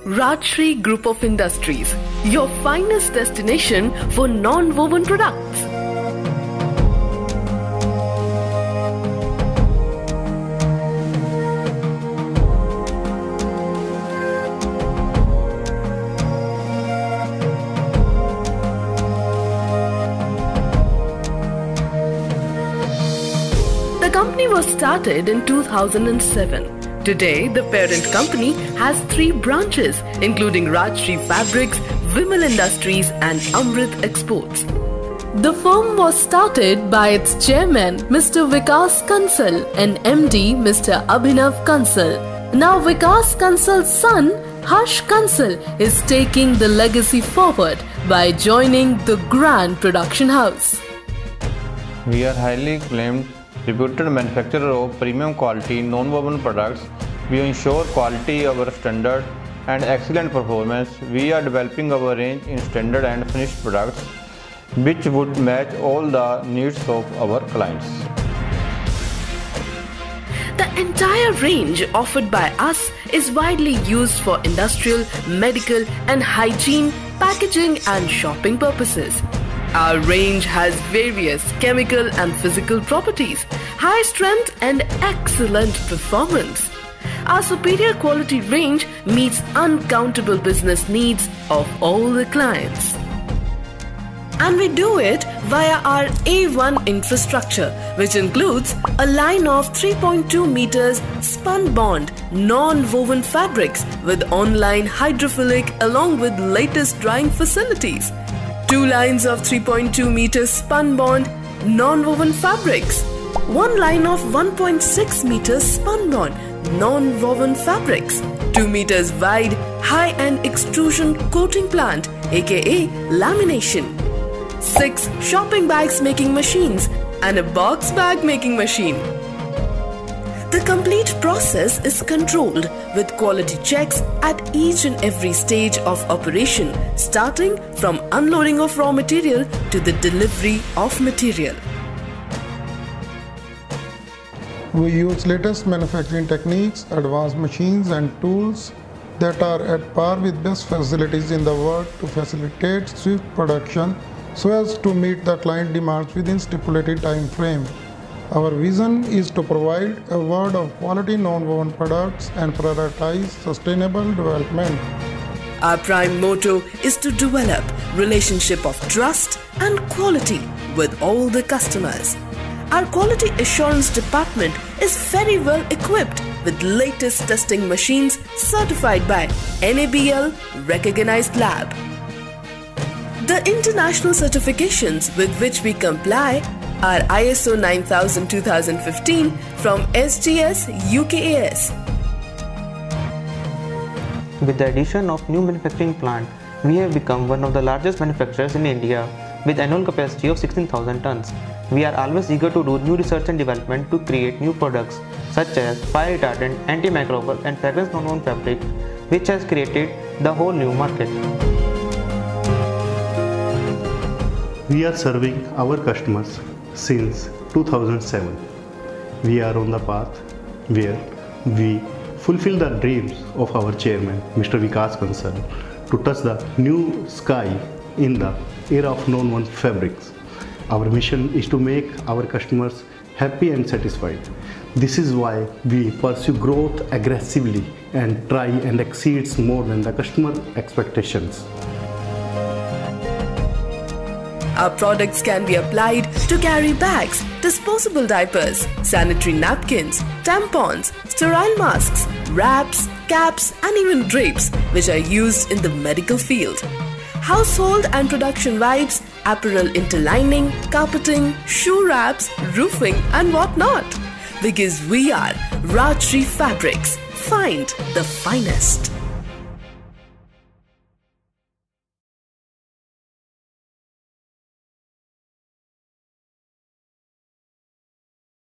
Rajshri Group of Industries, your finest destination for non-woven products. The company was started in 2007. Today, the parent company has 3 branches, including Rajshri Fabrics, Vimal Industries and Amrit Exports. The firm was started by its chairman, Mr. Vikas Kansal, and MD, Mr. Abhinav Kansal. Now, Vikas Kansal's son, Harsh Kansal, is taking the legacy forward by joining the Grand Production House. We are highly acclaimed reputed manufacturer of premium quality non-woven products. We ensure quality over standard and excellent performance. We are developing our range in standard and finished products which would match all the needs of our clients. The entire range offered by us is widely used for industrial, medical and hygiene, packaging and shopping purposes. Our range has various chemical and physical properties, high strength and excellent performance. Our superior quality range meets uncountable business needs of all the clients. And we do it via our A1 infrastructure, which includes a line of 3.2 meters spun bond non-woven fabrics with online hydrophilic along with latest drying facilities. 2 lines of 3.2 meters spun bond non-woven fabrics. 1 line of 1.6 meters spun bond non-woven fabrics. 2 meters wide high-end extrusion coating plant aka lamination. 6 shopping bags making machines and a box bag making machine. The complete process is controlled with quality checks at each and every stage of operation, starting from unloading of raw material to the delivery of material. We use latest manufacturing techniques, advanced machines and tools that are at par with best facilities in the world to facilitate swift production so as to meet the client demands within stipulated time frame. Our vision is to provide a world of quality non-woven products and prioritize sustainable development. Our prime motto is to develop relationship of trust and quality with all the customers. Our quality assurance department is very well equipped with latest testing machines certified by NABL recognized lab. The international certifications with which we comply are ISO 9000-2015 from SGS UKAS. With the addition of new manufacturing plant, we have become one of the largest manufacturers in India with annual capacity of 16,000 tons. We are always eager to do new research and development to create new products such as fire retardant, antimicrobial and fragrance non-woven fabric, which has created the whole new market. We are serving our customers since 2007. We are on the path where we fulfill the dreams of our chairman, Mr. Vikas Kansal, to touch the new sky in the era of non-woven fabrics. Our mission is to make our customers happy and satisfied. This is why we pursue growth aggressively and try and exceed more than the customer expectations. Our products can be applied to carry bags, disposable diapers, sanitary napkins, tampons, sterile masks, wraps, caps and even drapes which are used in the medical field. Household and production wipes, apparel interlining, carpeting, shoe wraps, roofing and whatnot. Because we are Rajshri Fabrics. Find the finest.